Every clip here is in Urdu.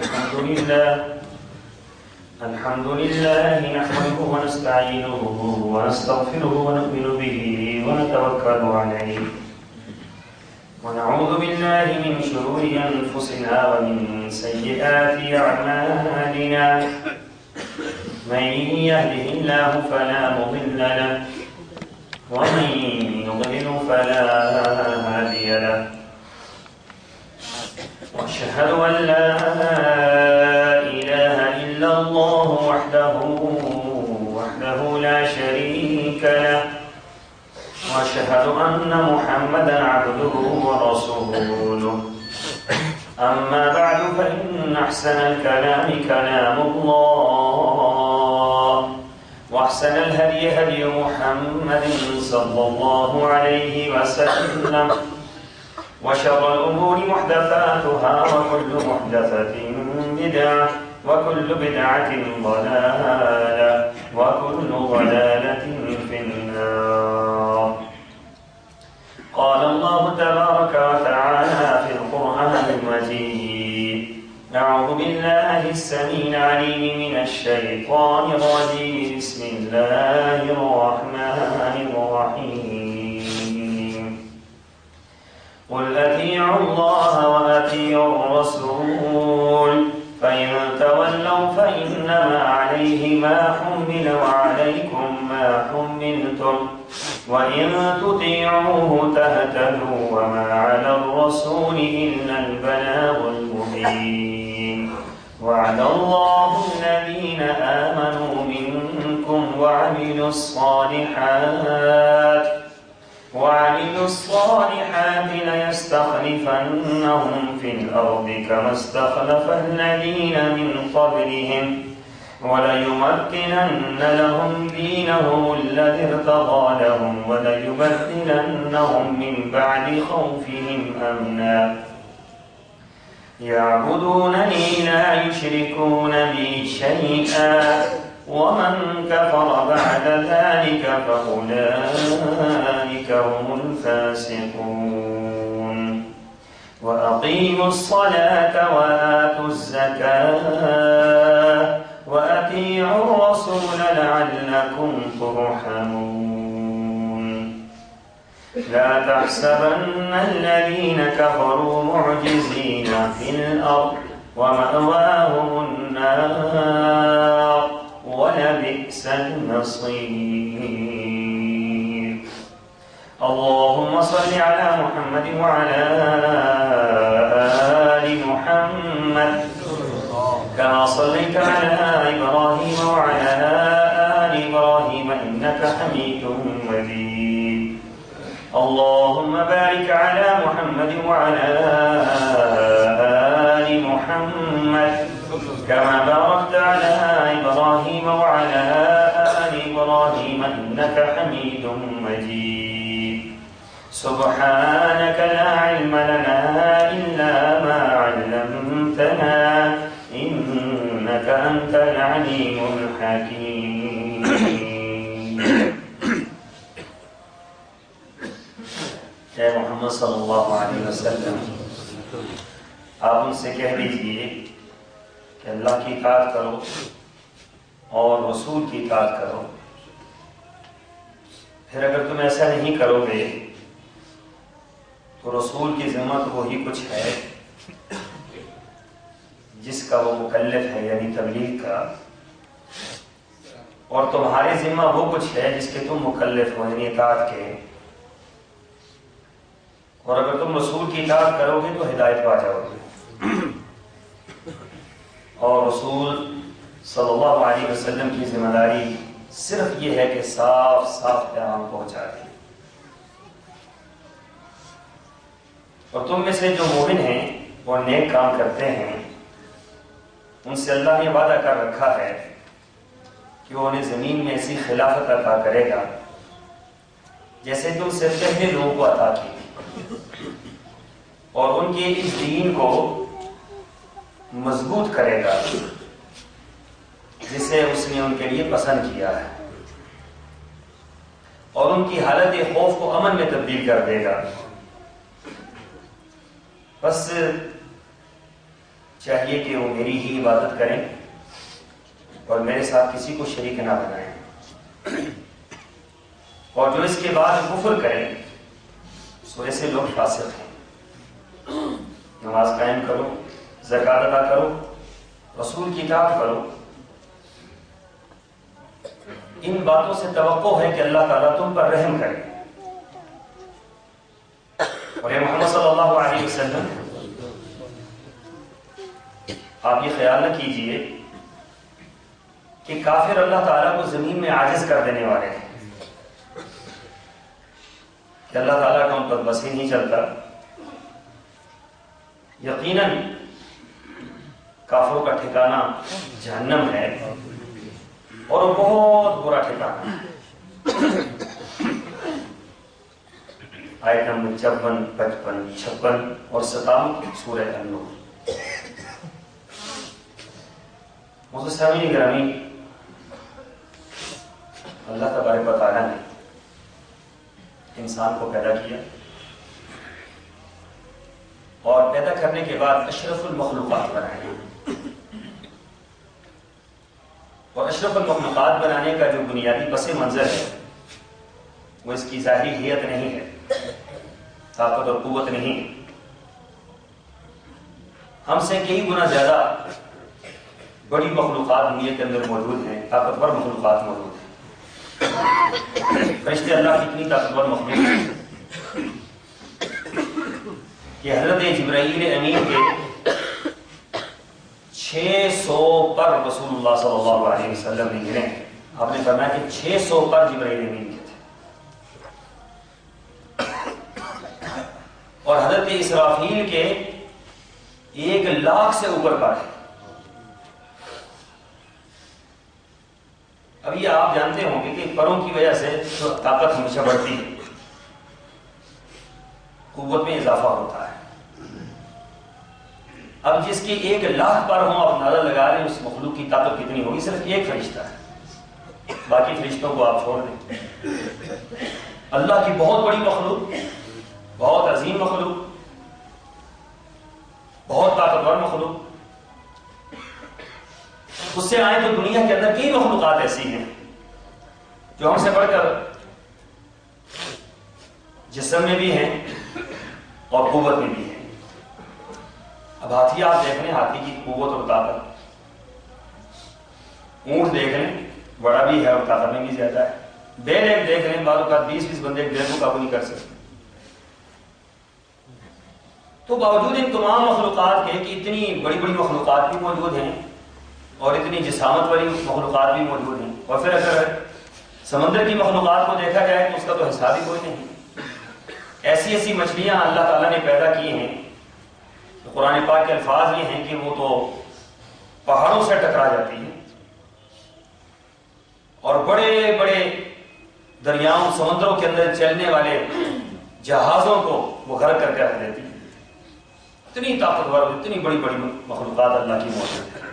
الحمد لله نحمده ونستعينه ونستغفره ونؤمن به ونتوكل عليه ونعوذ بالله من شرور أنفسنا ومن سيئات أعمالنا من يهده الله فلا مضل له ومن يضلل فلا هادي له وأشهد أن لا إله إلا الله وحده لا شريك له وأشهد أن محمدا عبده ورسوله أما بعد فإن أحسن الكلام كلام الله وأحسن الهدي هدي محمد صلى الله عليه وسلم وشر الأمور محدثاتها وكل محدثة بدعة وكل بدعة ضلالة وكل ضلالة في النار. قال الله تبارك وتعالى في القرآن المجيد: أعوذ بالله السميع العليم من الشيطان الرجيم. بسم الله الرحمن الرحيم. قل أطيعوا الله وأطيعوا الرسول فإن تولوا فإنما عليه ما حمل وعليكم ما حملتم وإن تطيعوه تهتدوا وما على الرسول إلا البلاغ المبين. وعد الله الذين آمنوا منكم وعملوا الصالحات ليستخلفنهم في الأرض كما استخلف الذين من قبلهم وليمكنن لهم دينهم الذي ارتضى لهم وليبدلنهم من بعد خوفهم أمنا يعبدونني لا يشركون بي شيئا ومن كفر بعد ذلك فأولئك هم الفاسقون. وأقيموا الصلاة وآتوا الزكاة وأطيعوا الرسول لعلكم ترحمون. لا تحسبن الذين كفروا معجزين في الأرض ومأواهم النار ولبئس المصير. اللهم صل على محمد وعلى آل محمد كما صليت على إبراهيم وعلى آل إبراهيم إنك حميد مجيد. اللهم بارك على محمد وعلى آل محمد كما باركت على إبراهيم وعلى آل إبراهيم إنك حميد مجيد. سبحانك لا علم لنا إلا ما علمتنا إنك أنت العليم الحكيم. اے محمد صلی اللہ علیہ وسلم، آپ ان سے کہہ دیجئے کہ اللہ کی اطاعت کرو اور رسول کی اطاعت کرو. پھر اگر تم ایسا نہیں کرو گے تو رسول کی ذمہ تو وہی کچھ ہے جس کا وہ مکلف ہے، یعنی تبلیغ کا، اور تمہارے ذمہ وہ کچھ ہے جس کے تم مکلف ہو، یعنی اطاعت کے. اور اگر تم رسول کی اطاعت کرو گے تو ہدایت پا جاؤ گے. اور رسول صلی اللہ علیہ وسلم کی ذمہ داری صرف یہ ہے کہ صاف صاف پیغام پہنچا دیں. اور تم میں سے جو مومن ہیں وہ نیک کام کرتے ہیں، ان سے اللہ نے وعدہ کر رکھا ہے کہ وہ انہیں زمین میں ایسی خلافت عطا کرے گا جیسے تم سے پہلے لوگوں کو عطا کی، اور ان کے اس دین کو مضبوط کرے گا جسے اس نے ان کے لیے پسند کیا ہے، اور ان کی حالت خوف کو امن میں تبدیل کر دے گا. بس چاہیے کہ وہ میری ہی عبادت کریں اور میرے ساتھ کسی کو شریک نہ بنائیں، اور جو اس کے بعد کفر کریں سو ایسے لوگ فاسق ہیں۔ نماز قائم کرو، زکوٰۃ ادا کرو، رسول کی اطاعت کرو، ان باتوں سے توقع ہے کہ اللہ تعالیٰ تم پر رحم کرے۔ اور محمد صلی اللہ علیہ وسلم، آپ یہ خیال نہ کیجئے کہ کافر اللہ تعالیٰ کو زمین میں عاجز کر دینے والے ہیں، کہ اللہ تعالیٰ کا ان پر بس ہی نہیں چلتا۔ یقیناً کافروں کا ٹھکانہ جہنم ہے، اور وہ بہت برا ٹھکانہ ہے۔ آیت نمبر 54، 55، 56 اور 57 سورہ النور۔ سامعین گرامی، اللہ تبارک و تعالیٰ نے انسان کو پیدا کیا، اور پیدا کرنے کے بعد اشرف المخلوقات بنائے، اور اشرف المخلوقات بنانے کا جو بنیادی پس منظر ہے وہ اس کی ظاہری حیت نہیں ہے، طاقت اور قوت نہیں۔ ہم سے کئی گنا زیادہ بڑی مخلوقات دنیا کے اندر موجود ہیں، طاقتور مخلوقات موجود ہیں۔ فرشتے اللہ کی اتنی طاقتور مخلوق ہیں کہ حضرت جبرائیل امین کے 600 پر رسول اللہ صلی اللہ علیہ وسلم نے گرے۔ آپ نے فرمایا کہ 600 پر جبرائیل امین کے تھے، اور حضرت اسرافیل کے 1,00,000 سے اوپر پر ہے۔ اب یہ آپ جانتے ہوں گے کہ پروں کی وجہ سے طاقت ہمیشہ بڑھتی ہے، قوت میں اضافہ ہوتا ہے۔ اب جس کی 1,00,000 پر ہوں، آپ اندازہ لگا رہے ہیں اس مخلوق کی طاقت کتنی ہوگی۔ صرف ایک فرشتہ ہے، باقی فرشتوں کو آپ چھوڑ دیں۔ اللہ کی بہت بڑی مخلوق، بہت عظیم مخلوق، بہت طاقتور مخلوق، اس سے آئے تو دنیا کے اندر کئی مخلوقات ایسی ہیں جو ہم سے بڑھ کر جسم میں بھی ہیں اور قوت میں بھی ہیں۔ اب ہاتھی آپ دیکھ لیں، ہاتھی کی قوت اور طاقت، اونٹ دیکھ لیں، بڑا بھی ہے اور طاقت میں بھی زیادہ ہے۔ بیل ایک دیکھ لیں، بعض اوقات 20 بندے ایک بیل کو قابو نہیں کر سکتے۔ تو باوجود ان تمام مخلوقات کے کہ اتنی بڑی بڑی مخلوقات بھی موجود ہیں اور اتنی جسامت والی مخلوقات بھی موجود ہیں، اور پھر اگر سمندر کی مخلوقات کو دیکھا جائے تو اس کا تو حساب ہی کوئی نہیں۔ ایسی ایسی مچھلیاں اللہ تعالیٰ نے پیدا کی ہیں، تو قرآن پاک کے الفاظ یہ ہیں کہ وہ تو پہاڑوں سے ٹکرا جاتی ہیں اور بڑے بڑے دریاؤں سمندروں کے اندر چلنے والے جہازوں کو وہ غرق کر کے رکھ دیتی ہیں۔ اتنی طاقتور، اتنی بڑی بڑی مخلوقات اللہ کی موجود ہے،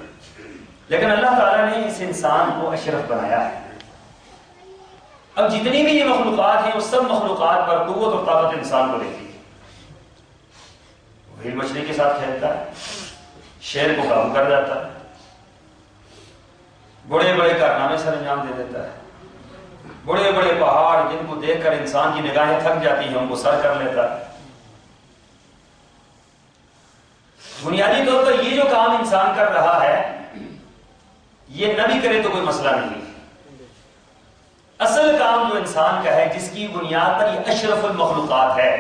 لیکن اللہ تعالیٰ نے اس انسان کو اشرف بنایا ہے۔ اب جتنی بھی یہ مخلوقات ہیں، وہ سب مخلوقات پر قوت اور طاقت انسان کو دیتی ہے۔ وہی مچھلی کے ساتھ کھیلتا ہے، شیر کو قابو کر جاتا ہے، بڑے بڑے کارنامے سر انجام دے دیتا ہے، بڑے بڑے پہاڑ جن کو دیکھ کر انسان کی نگاہیں تھک جاتی ہیں ان کو سر کر لیتا ہے۔ بنیادی طور پر یہ جو کام انسان کر رہا ہے، یہ نہ بھی کرے تو کوئی مسئلہ نہیں۔ اصل کام جو انسان کا ہے، جس کی بنیاد پر یہ اشرف المخلوقات ہے۔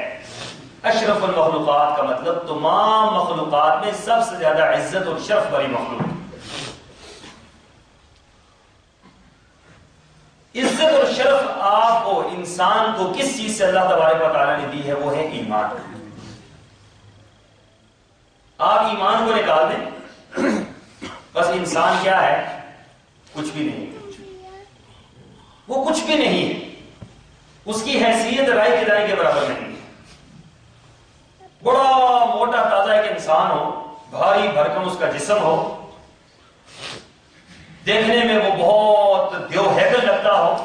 اشرف المخلوقات کا مطلب تمام مخلوقات میں سب سے زیادہ عزت اور شرف والی مخلوق۔ عزت اور شرف آپ کو، انسان کو کس چیز سے اللہ تبارک و تعالیٰ نے دی ہے؟ وہ ہے ایمان۔ آپ ایمان کو نکال دیں، بس انسان کیا ہے؟ کچھ بھی نہیں، وہ کچھ بھی نہیں ہے، اس کی حیثیت رائے کے دانے کے برابر نہیں ہے۔ بڑا موٹا تازہ ایک انسان ہو، بھاری بھرکم اس کا جسم ہو، دیکھنے میں وہ بہت دیو ہیکل لگتا ہو،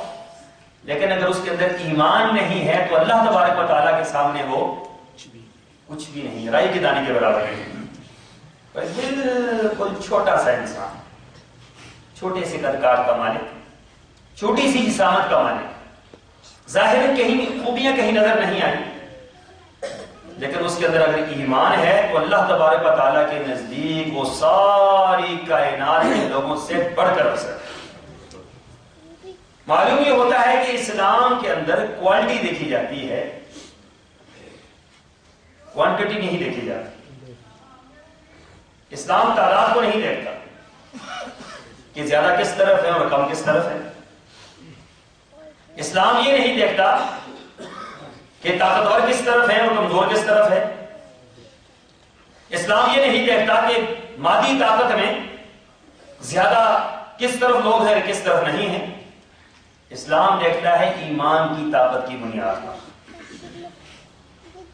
لیکن اگر اس کے اندر ایمان نہیں ہے تو اللہ تبارک و تعالیٰ کے سامنے وہ کچھ بھی نہیں، رائی کے دانے کے برابر نہیں۔ بالکل چھوٹا سا انسان، چھوٹے سے قدکار کا مالک، چھوٹی سی جسامت کا مالک، ظاہر کہیں خوبیاں کہیں نظر نہیں آئی، لیکن اس کے اندر اگر ایمان ہے تو اللہ تبارک و تعالیٰ کے نزدیک وہ ساری کائنات کے لوگوں سے بڑھ کر رسل ہے۔ معلوم یہ ہوتا ہے کہ اسلام کے اندر کوالٹی دیکھی جاتی ہے، کوانٹٹی نہیں دیکھی جاتی۔ اسلام تعداد کو نہیں دیکھتا کہ زیادہ کس طرف ہے اور کم کس طرف ہے۔ اسلام یہ نہیں دیکھتا کہ طاقتور کس طرف ہے اور کمزور کس طرف ہے۔ اسلام یہ نہیں دیکھتا کہ مادی طاقت میں زیادہ کس طرف لوگ ہیں کس طرف نہیں ہیں۔ اسلام دیکھتا ہے ایمان کی طاقت کی بنیاد پر۔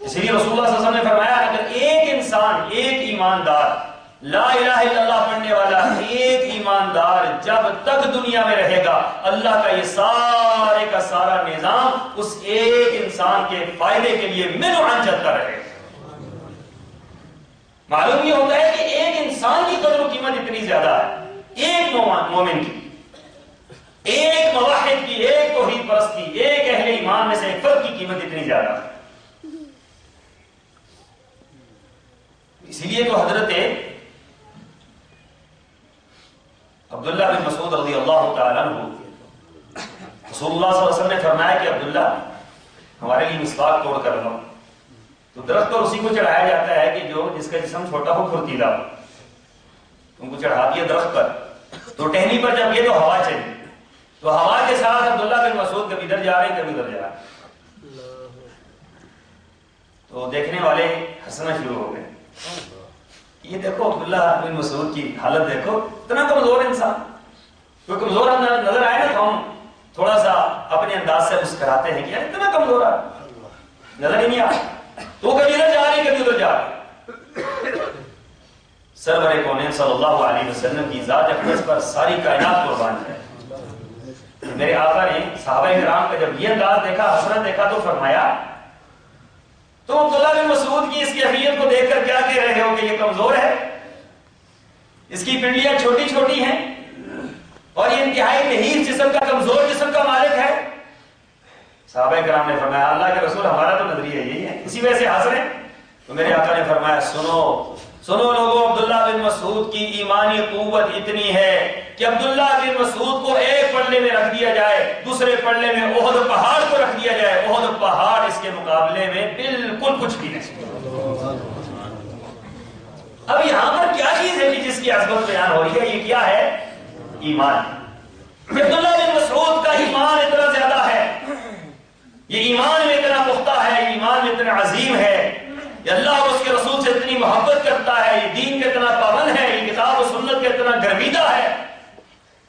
اسی لیے رسول اللہ صلی اللہ علیہ وسلم نے فرمایا اگر ایک انسان، ایک ایماندار، لا الہ الا اللہ پڑھنے والا ایک ایماندار جب تک دنیا میں رہے گا، اللہ کا یہ سارے کا سارا نظام اس ایک انسان کے فائدے کے لیے منعن چلتا رہے گا۔ معلوم یہ ہوتا ہے کہ ایک انسان کی قدر و قیمت اتنی زیادہ ہے، ایک مومن کی، ایک موحد کی، ایک توحید پرست کی، ایک اہل ایمان میں سے ایک فرد کی قیمت اتنی زیادہ ہے۔ اسی لیے تو حضرت عبداللہ بن مسعود رضی اللہ تعالیٰ عنہ، رسول اللہ صلی اللہ علیہ وسلم نے فرمایا کہ عبداللہ ہمارے لیے مسواک توڑ کر لاؤ، تو درخت پر اسی کو چڑھایا جاتا ہے کہ جو جس کا جسم چھوٹا ہو پھرتیلا ہو، ان کو چڑھا دیا درخت پر، تو ٹہنی پر جب گئے تو ہوا چلی، تو ہوا کے ساتھ عبداللہ بن مسعود کبھی ادھر جا رہے ہیں کبھی ادھر جا رہے ہیں، تو دیکھنے والے ہنسنا شروع ہو گئے، یہ دیکھو عبداللہ بن مسعود کی حالت دیکھو، اتنا کمزور انسان، کوئی کمزور نظر آئے نا تو ہم تھوڑا سا اپنے انداز سے مسکراتے ہیں کہ یار اتنا کمزور ہے، نظر ہی نہیں آتا، تو کبھی ادھر جا رہی کبھی ادھر جا رہی۔ سرور کونین صلی اللہ علیہ وسلم کی ذات اقدس پر ساری کائنات قربان ہے۔ میرے آقا نے صحابہ کرام کا جب یہ انداز دیکھا، حسرت دیکھا، تو فرمایا تو عبداللہ بن مسعود کی اس کیفیت کو دیکھ کر کیا کہہ رہے ہو کہ یہ کمزور ہے، اس کی پنڈلیاں چھوٹی چھوٹی ہیں اور یہ انتہائی نحیف جسم کا، کمزور جسم کا مالک ہے۔ صحابہ کرام نے فرمایا اللہ کے رسول ہمارا تو نظریہ یہی ہے، اسی وجہ سے ہنس رہے ہیں۔ تو میرے آقا نے فرمایا سنو سنو لوگوں، عبداللہ بن مسعود کی ایمانی قوت اتنی ہے کہ عبداللہ بن مسعود کو ایک پلڑے میں رکھ دیا جائے، دوسرے پلڑے میں احد پہاڑ کو رکھ دیا جائے، احد پہاڑ اس کے مقابلے میں بالکل کچھ بھی نہیں۔ اب یہاں پر کیا چیز ہے کہ جس کی عظمت بیان ہو رہی ہے، یہ کیا ہے؟ ایمان۔ عبداللہ بن مسعود کا ایمان اتنا زیادہ ہے، یہ ایمان میں اتنا پختہ ہے، یہ ایمان میں اتنا عظیم ہے، یہ اللہ اور اس کے رسول سے اتنی محبت کرتا ہے، یہ دین کے اتنا پابند ہے، یہ کتاب و سنت کے اتنا گرویدہ ہے،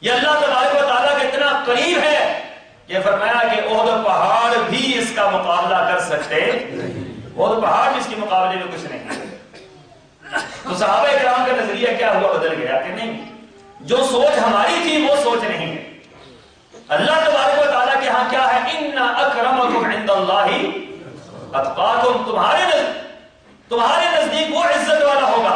یہ اللہ تبارک و تعالیٰ کے اتنا قریب ہے کہ فرمایا کہ احد پہاڑ بھی اس کا مقابلہ کر سکتے، احد پہاڑ بھی اس کے مقابلے میں کچھ نہیں۔ تو صحابہ کرام کا نظریہ کیا ہوا؟ بدل گیا کہ نہیں، جو سوچ ہماری تھی وہ سوچ نہیں ہے۔ اللہ تبارک و تعالیٰ کے ہاں کیا ہے؟ ان اکرمکم عند اللہ اتقاکم، تمہارے نزدیک وہ عزت والا ہوگا،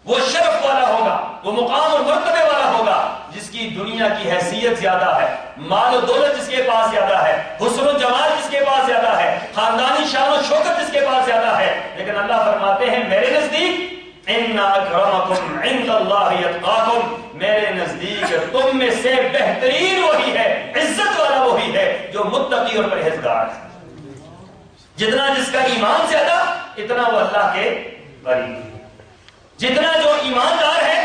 وہ شرف والا ہوگا، وہ مقام اور مرتبے والا ہوگا جس کی دنیا کی حیثیت زیادہ ہے، مال و دولت جس کے پاس زیادہ ہے، حسن و جمال جس کے پاس زیادہ ہے، خاندانی شان و شوکت جس کے پاس زیادہ ہے، لیکن اللہ فرماتے ہیں میرے نزدیک ان اکرمکم عند اللہ اتقاکم، میرے نزدیک تم میں سے بہترین وہی ہے، عزت والا وہی ہے جو متقی اور پرہیزگار ہے۔ جتنا جس کا ایمان زیادہ اتنا وہ اللہ کے قریب، جتنا جو ایماندار ہے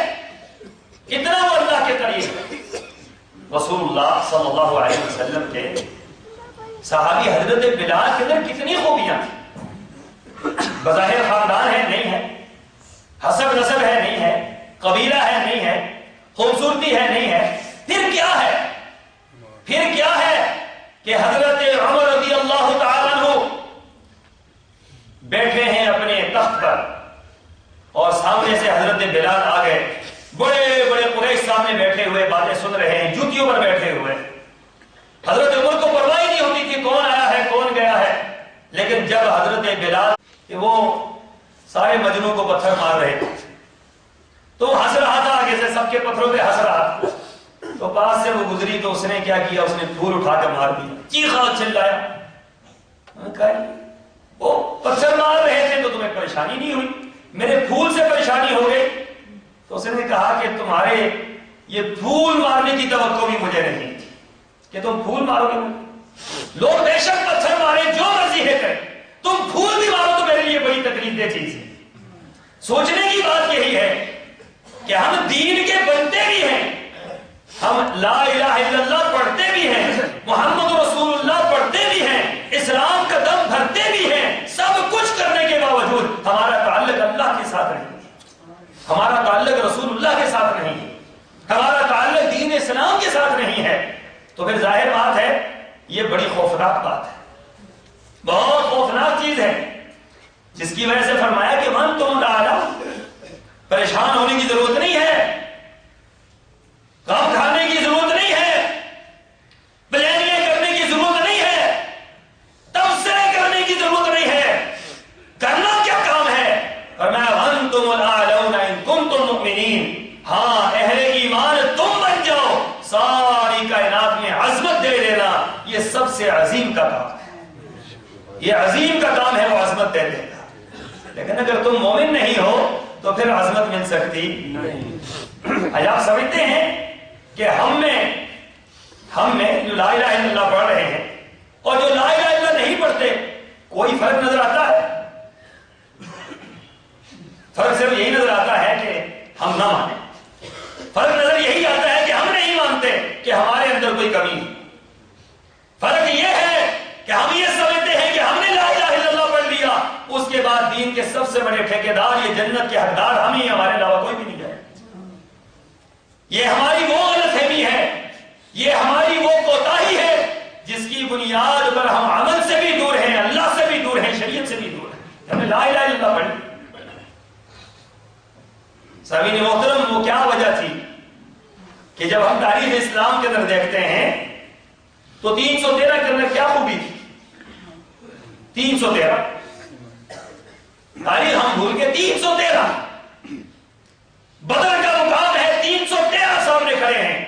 اتنا وہ اللہ کے قریب ہے۔ رسول اللہ صلی اللہ علیہ وسلم کے صحابی حضرت بلال کے اندر کتنی خوبیاں تھیں، بظاہر خاندان ہے نہیں ہے، حسب نسب ہے نہیں ہے، قبیلہ ہے نہیں ہے، خوبصورتی ہے نہیں ہے، پھر کیا ہے؟ پھر کیا ہے کہ حضرت عمر رضی اللہ تعالیٰ عنہ بیٹھے ہیں اپنے تخت پر اور سامنے سے حضرت بلال آ گئے، بڑے بڑے قریش سامنے بیٹھے ہوئے باتیں سن رہے ہیں، جوتیوں پر بیٹھے ہوئے، حضرت عمر کو پرواہ نہیں ہوتی تھی کون آیا ہے کون گیا ہے، لیکن جب حضرت بلال کہ وہ سارے مجنوں کو پتھر مار رہے تھے، کے پتھروں پہ ہنس رہا تھا، تو پاس سے وہ گزری تو اس نے کیا کیا، اس نے پھول اٹھا کر مار دیا، چیخا چلایا. وہ پتھر مار رہے تھے تو تمہیں پریشانی نہیں ہوئی، میرے پھول سے پریشانی ہو گئی. تو اس نے کہا کہ تمہارے یہ پھول مارنے کی توقع بھی مجھے نہیں تھی کہ تم پھول مارو گے. لوگ بے شک پتھر مارے، جو مرضی ہے کریں، تم پھول بھی مارو تو میرے لیے بڑی تکلیف دہ چیز ہے. سوچنے کی بات یہی ہے کہ ہم دین کے بنتے بھی ہیں، ہم لا الہ الا اللہ پڑھتے بھی ہیں، محمد رسول اللہ پڑھتے بھی ہیں، اسلام کا دم بھرتے بھی ہیں، سب کچھ کرنے کے باوجود ہمارا تعلق اللہ کے ساتھ نہیں، ہمارا تعلق رسول اللہ کے ساتھ نہیں، ہمارا تعلق دین اسلام کے ساتھ نہیں ہے. تو پھر ظاہر بات ہے یہ بڑی خوفناک بات ہے، بہت خوفناک چیز ہے، جس کی وجہ سے فرمایا کہ من تم ڈالا، پریشان ہونے کی ضرورت نہیں ہے، کام کھانے کی ضرورت نہیں ہے، پلاننگ کرنے کی ضرورت نہیں ہے، تبصرے کرنے کی ضرورت نہیں ہے. کرنا کیا کام ہے؟ فرمایا انتم الاعلون ان کنتم مؤمنین. ہاں اہل ایمان تم بن جاؤ، ساری کائنات میں عظمت دے دینا یہ سب سے عظیم کا کام ہے، یہ عظیم کا کام ہے وہ عظمت دے دینا. لیکن اگر تم مومن نہیں ہو تو پھر عظمت مل سکتی نہیں. آپ سمجھتے ہیں کہ ہم میں جو لا الہ الا اللہ پڑھ رہے ہیں اور جو لا الہ الا اللہ نہیں پڑھتے، کوئی فرق نظر آتا ہے؟ فرق صرف یہی نظر آتا ہے کہ ہم نہ مانیں، فرق نظر یہی آتا ہے کہ ہم نہیں مانتے کہ ہمارے اندر کوئی کمی ہے. فرق یہ ہے کہ ہم یہ سمجھتے ہیں کہ ہم نے لا الہ الا اللہ پڑھ لیا، اس کے بعد دین کے سب سے بڑے ٹھیکیدار، یہ جنت کے حقدار ہم ہی، ہمارے علاوہ کوئی بھی نہیں جائے. یہ ہماری وہ غلط فہمی ہے، یہ ہماری وہ کوتاہی ہے جس کی بنیاد پر ہم عمل سے بھی دور ہیں، اللہ سے بھی دور ہیں، شریعت سے بھی دور ہیں. ہم نے لا الہ الا اللہ پڑھ لی. سامعین محترم، وہ کیا وجہ تھی کہ جب ہم تاریخ اسلام کے اندر دیکھتے ہیں تو 313 کے اندر کیا خوبی تھی؟ 313 تاریخ ہم بھول کے 313 بدر کا مقام ہے، 313 سامنے کھڑے ہیں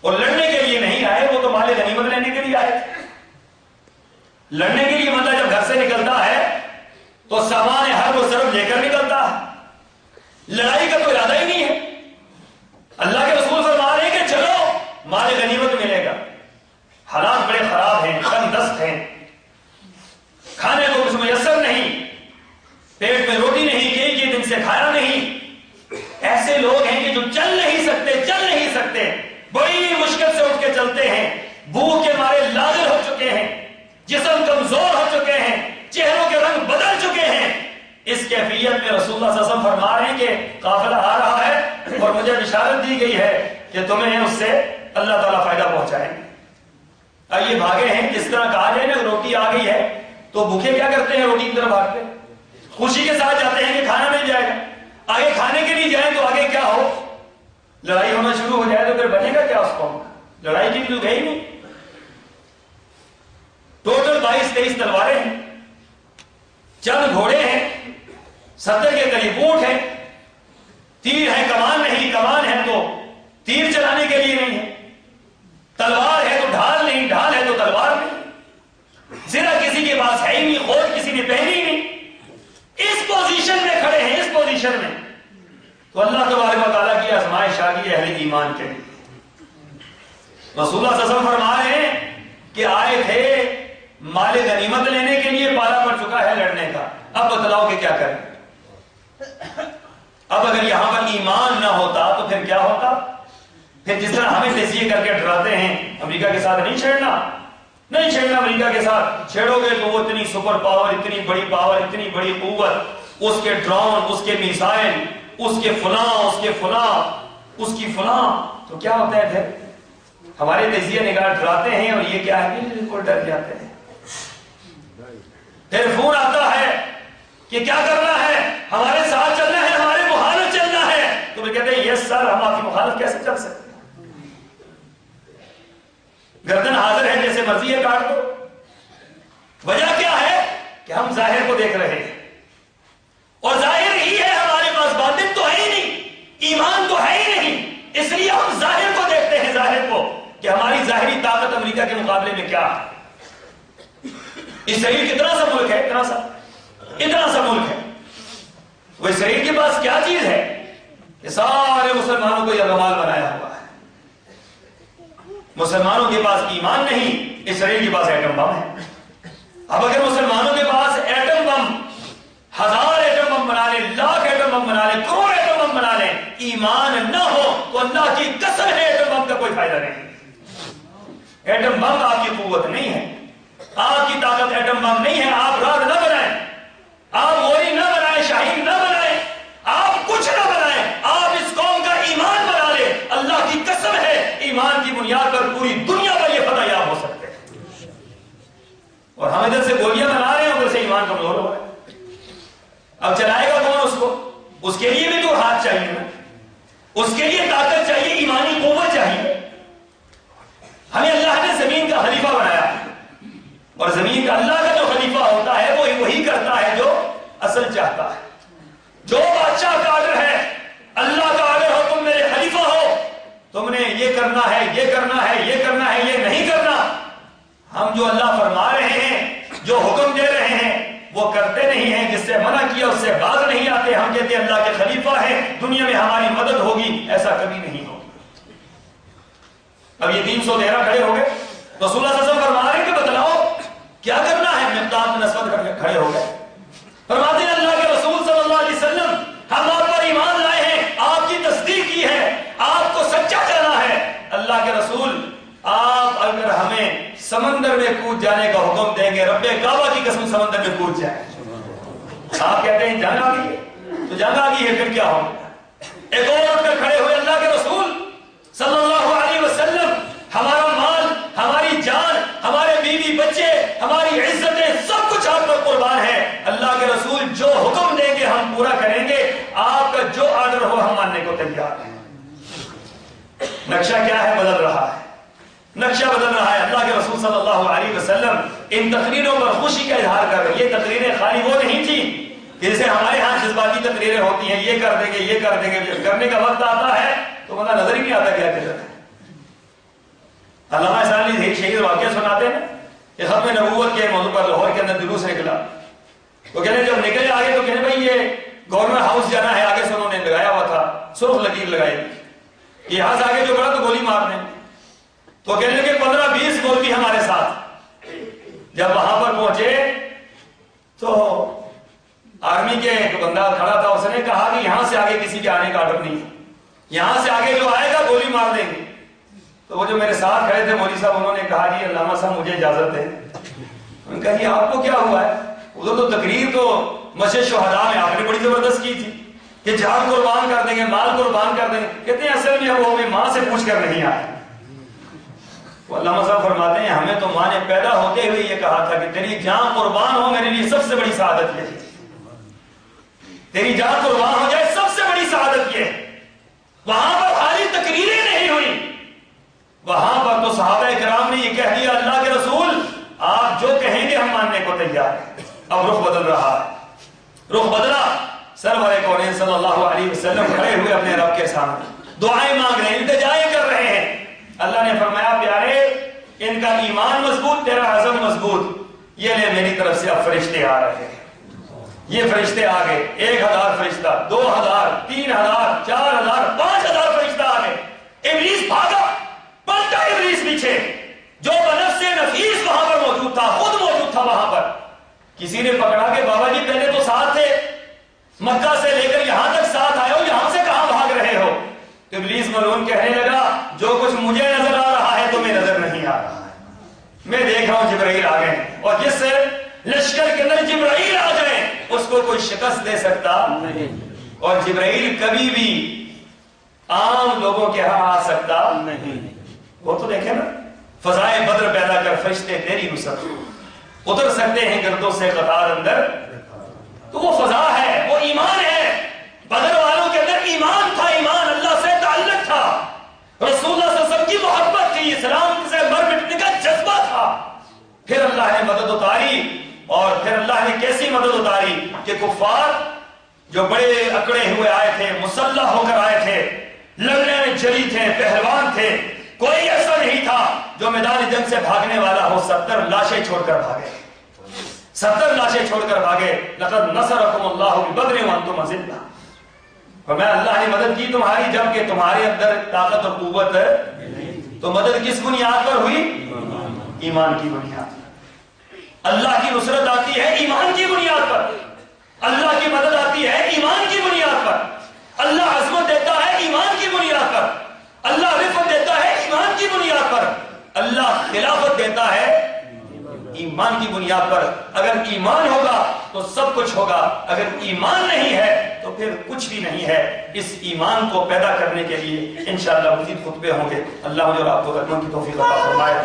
اور لڑنے کے لیے نہیں آئے، وہ تو مال غنیمت لینے کے لیے آئے. لڑنے کے لیے بندہ جب گھر سے نکلتا ہے تو سامان ہر وہ صرف لے کر نکلتا ہے، لڑائی کا تو ارادہ ہی نہیں ہے. اللہ کے رسول فرما رہے ہیں کہ چلو مال غنیمت ملے گا. حالات بڑے خراب ہیں، تنگ دست ہیں، کھانے کو کچھ میسر نہیں، پیٹ میں روٹی نہیں، کئی دن سے کھایا نہیں. ایسے لوگ ہیں کہ جو چل نہیں سکتے، بڑی مشکل سے اٹھ کے چلتے ہیں، بھوک کے مارے لاغر ہو چکے ہیں، جسم کمزور ہو چکے ہیں، چہروں کے رنگ بدل چکے ہیں. اس کیفیت میں رسول اللہ صلی اللہ علیہ وسلم فرما رہے ہیں کہ قافلہ آ رہا ہے اور مجھے بشارت دی گئی ہے کہ تمہیں اس سے اللہ تعالیٰ فائدہ پہنچائے. آئیے بھاگے ہیں، جس طرح کہا جائے نا روٹی آ گئی ہے تو بھوکے کیا کرتے ہیں؟ روٹی کی طرف بھاگتے، خوشی کے ساتھ جاتے ہیں کہ کھانا مل جائے گا. آگے کھانے کے لیے جائیں تو آگے کیا ہو، لڑائی ہونا شروع ہو جائے تو پھر بنے گا کیا اس قوم کا؟ لڑائی کی تو گئی نہیں. ٹوٹل 22-23 تلواریں ہیں، چند گھوڑے ہیں، 70 کے قریب اونٹ ہیں، تیر ہے کمان نہیں، کمان ہے تو تیر چلانے کے لیے نہیں ہے، تلوار ہے تو ڈھال نہیں، ڈھال ہے تو تلوار نہیں، زرہ کسی کے پاس ہے ہی نہیں، خود کسی نے پہنی نہیں. اس پوزیشن میں کھڑے ہیں، اس پوزیشن میں تو اللہ تبارک و تعالیٰ کی آزمائش آ گئی اہل ایمان کے. رسول اللہ صلی اللہ علیہ وسلم فرما رہے ہیں کہ آئے تھے مال غنیمت لینے کے لیے، پالا پڑ چکا ہے لڑنے کا، اب بتلاؤ کہ کیا کریں. اب اگر یہاں پر ایمان نہ ہوتا تو پھر کیا ہوتا؟ پھر جس طرح ہمیں تجزیے کر کے ڈراتے ہیں امریکہ کے ساتھ نہیں چھیڑنا، نہیں چھیڑنا، امریکہ کے ساتھ چھیڑو گے تو وہ اتنی سپر پاور، اتنی بڑی پاور، اتنی بڑی قوت، اس کے ڈرون، اس کے میزائل، اس کے فلاں، اس کے فلاں، اس کی فلاں، تو کیا ہوتا ہے پھر؟ ہمارے تجزیہ نگار ڈراتے ہیں اور یہ کیا ہے، بالکل ڈر جاتے ہیں. پھر فون آتا ہے کہ کیا کرنا ہے، ہمارے ساتھ چلنا ہے، ہمارے مخالف چلنا ہے، تو وہ کہتے ہیں یس سر، ہم آپ کی مخالف کیسے چل سکتے ہیں؟ گردن حاضر ہے، جیسے مرضی ہے کاٹ دو. وجہ کیا ہے کہ ہم ظاہر کو دیکھ رہے ہیں اور ظاہر ہی ہے ہمارے پاس، باطن تو ہے ہی نہیں، ایمان تو ہے ہی نہیں. امریکہ کے مقابلے میں کیا ہے؟ اسرائیل کتنا سا ملک ہے، اتنا سا ملک ہے، وہ اسرائیل کے پاس کیا چیز ہے کہ سارے مسلمانوں کو یرغمال بنایا ہوا ہے؟ مسلمانوں کے پاس ایمان نہیں، اسرائیل کے پاس ایٹم بم ہے۔ اب اگر مسلمانوں کے پاس ایٹم بم 1000 ایٹم بم بنا لیں، 1,00,000 ایٹم بم بنا لیں، کروڑ ایٹم بم بنا لیں، ایمان نہ ہو تو اللہ کی قسم ہے ایٹم بم کا کوئی فائدہ نہیں۔ ایٹم بم آپ کی قوت نہیں ہے، آپ کی طاقت ایٹم بم نہیں ہے۔ آپ راڈ نہ بنائیں، آپ گولی نہ بنائیں، شاہین نہ بنائیں، آپ کچھ نہ بنائیں، آپ اس قوم کا ایمان بنا لیں۔ اللہ کی قسم ہے ایمان کی بنیاد پر پوری دنیا پر یہ فتح یاب ہو سکتے ہیں۔ اور ہم ادھر سے گولیاں بنا رہے ہیں، ادھر سے ایمان کمزور ہو رہا ہے۔ اب چلائے گا کون اس کو؟ اس کے لیے بھی تو ہاتھ چاہیے نا، اس کے لیے طاقت چاہیے، ایمانی قوت چاہیے۔ ہمیں اللہ نے زمین کا خلیفہ بنایا ہے، اور زمین کا اللہ کا جو خلیفہ ہوتا ہے وہ وہی کرتا ہے جو اصل چاہتا ہے۔ جو بادشاہ کا آرڈر ہے، اللہ کا آرڈر ہو تم میرے خلیفہ ہو، تم نے یہ کرنا ہے، یہ کرنا ہے، یہ کرنا ہے، یہ نہیں کرنا۔ ہم جو اللہ فرما رہے ہیں، جو حکم دے رہے ہیں، وہ کرتے نہیں ہیں، جس سے منع کیا اس سے باز نہیں آتے۔ ہم کہتے ہیں اللہ کے خلیفہ ہیں، دنیا میں ہماری مدد ہوگی، ایسا کبھی نہیں ہوگا۔ اب یہ 313 کھڑے ہو گئے، رسول اللہ صلی اللہ علیہ وسلم فرما رہے ہیں کہ بتلاؤ کیا کرنا ہے؟ مقداد بن اسود کھڑے ہو گئے، فرماتے ہیں اللہ کے رسول صلی اللہ علیہ وسلم ہم آپ پر ایمان لائے ہیں، آپ کی تصدیق کی ہے، آپ کو سچا جانا ہے۔ اللہ کے رسول آپ اگر ہمیں سمندر میں کود جانے کا حکم دیں گے، رب کعبہ کی قسم سمندر میں کود جائیں۔ آپ کہتے ہیں جنگ آ گئی ہے، تو جنگ آ گئی ہے پھر کیا ہوگا؟ ایک اور اٹھ کر کھڑے ہوئے، اللہ کے رسول صلی اللہ علیہ وسلم ہمارا مال، ہماری جان، ہمارے بیوی بچے، ہماری عزتیں سب کچھ آپ پر قربان ہے۔ اللہ کے رسول جو حکم دیں گے ہم پورا کریں گے، آپ کا جو آرڈر ہو ہم ماننے کو تیار ہیں۔ نقشہ کیا ہے؟ بدل رہا ہے، نقشہ بدل رہا ہے۔ اللہ کے رسول صلی اللہ علیہ وسلم ان تقریروں پر خوشی کا اظہار کر رہے ہیں۔ یہ تقریریں خالی وہ نہیں تھی جیسے ہمارے ہاں جذباتی تقریریں ہوتی ہیں، یہ کر دیں گے، یہ کر دیں گے، کرنے کا وقت آتا ہے تو بندہ نظر ہی نہیں آتا کیا کہتا ہے۔ علامہ احسان علی شہید واقعہ سناتے ہیں کہ ختم نبوت کے موضوع پر لاہور کے اندر جلوس نکلا، وہ کہنے جب نکلے آگے تو کہنے بھائی یہ گورنمنٹ ہاؤس جانا ہے، آگے سے انہوں نے لگایا ہوا تھا سرخ لکیر لگائی، یہاں سے آگے جو بڑا تو گولی مار دیں۔ تو کہنے لگے 15-20 مولوی ہمارے ساتھ۔ جب وہاں پر پہنچے تو آرمی کے ایک بندہ کھڑا تھا، اس نے کہا کہ یہاں سے آگے کسی کے آنے کا آرڈر نہیں، یہاں سے آگے جو آئے گا گولی مار دیں گے۔ تو وہ جو میرے ساتھ کھڑے تھے مولوی صاحب، انہوں نے کہا جی علامہ صاحب مجھے اجازت ہے۔ انہوں نے کہا جی آپ کو کیا ہوا ہے؟ ادھر تو تقریر تو مسجد شہداء میں آپ نے بڑی زبردست کی تھی کہ جان قربان کر دیں گے، مال قربان کر دیں گے۔ کہتے ہیں اصل میں وہ ہمیں ماں سے پوچھ کر نہیں آئے۔ وہ علامہ صاحب فرماتے ہیں ہمیں تو ماں نے پیدا ہوتے ہوئے یہ کہا تھا کہ تیری جان قربان ہو میرے لیے سب سے بڑی سعادت یہ ہے، تیری جان قربان ہو جائے سب سے بڑی سعادت یہ ہے۔ وہاں پر خالی تقریریں نہیں ہوئی، وہاں پر تو صحابہ کرام نے یہ کہہ دیا اللہ کے رسول آپ جو کہیں گے ہم ماننے کو تیار ہیں۔ اب رخ بدل رہا ہے، رخ بدلا۔ سرور کونین صلی اللہ علیہ وسلم کھڑے ہوئے اپنے رب کے سامنے دعائیں مانگ رہے ہیں، التجائیں کر رہے ہیں۔ اللہ نے فرمایا پیارے ان کا ایمان مضبوط، تیرا عزم مضبوط، یہ لے میری طرف سے اب فرشتے آ رہے ہیں۔ یہ فرشتے آ گئے، 1000 فرشتہ، 2000، 3000، 4000، 5000 فرشتہ آ گئے۔ ابلیس بھاگا، پلٹا ابلیس پیچھے، جو بنفس نفیس وہاں پر موجود تھا، خود موجود تھا وہاں پر۔ کسی نے پکڑا کہ بابا جی پہلے تو ساتھ تھے، مکہ سے لے کر یہاں تک ساتھ آئے ہو، یہاں سے کہاں بھاگ رہے ہو؟ ابلیس ملعون کہنے لگا جو کچھ مجھے نظر آ رہا ہے تمہیں نظر نہیں آ رہا ہے، میں دیکھ رہا ہوں جبرائیل آ گئے، اور جس سے لشکر کے اندر جبرائیل آ جائے اس کو کوئی شکست دے سکتا نہیں، اور جبرائیل کبھی بھی عام لوگوں کے ہاں آ سکتا نہیں۔ وہ تو دیکھیں نا، فضائے بدر پیدا کر فرشتے تیری نصرت، اتر سکتے ہیں گردوں سے قطار اندر، تو وہ فضا ہے، وہ ایمان ہے۔ بدر والوں کے اندر ایمان تھا، ایمان اللہ سے تعلق تھا، رسول اللہ صلی اللہ علیہ وسلم کی محبت تھی، اسلام سے مر مٹنے کا جذبہ تھا۔ پھر اللہ نے مدد اتاری، اور پھر اللہ نے کیسی مدد اتاری کہ کفار جو بڑے اکڑے ہوئے آئے تھے، مسلح ہو کر آئے تھے، لڑنے میں جری تھے، پہلوان تھے، کوئی ایسا نہیں تھا جو میدان جنگ سے بھاگنے والا ہو 70 لاشیں چھوڑ کر بھاگے، 70 لاشیں چھوڑ کر بھاگے۔ لقد نصرکم اللہ ببدر وانتم اذلہ، فرمایا اللہ نے مدد کی تمہاری جبکہ تمہارے اندر طاقت اور قوت ہے۔ تو مدد کس بنیاد پر ہوئی؟ ایمان کی بنیاد پر۔ اللہ کی نصرت آتی ہے ایمان کی بنیاد پر، اللہ کی مدد آتی ہے ایمان کی بنیاد پر، اللہ عظمت دیتا ہے ایمان کی بنیاد پر، اللہ رفت دیتا ہے ایمان کی بنیاد پر، اللہ خلافت دیتا ہے ایمان کی بنیاد پر۔ اگر ایمان ہوگا تو سب کچھ ہوگا، اگر ایمان نہیں ہے تو پھر کچھ بھی نہیں ہے۔ اس ایمان کو پیدا کرنے کے لیے انشاءاللہ مزید خطبے ہوں گے۔ اللہ مجھے اور آپ کو رحمت کی توفیق عطا فرمائے۔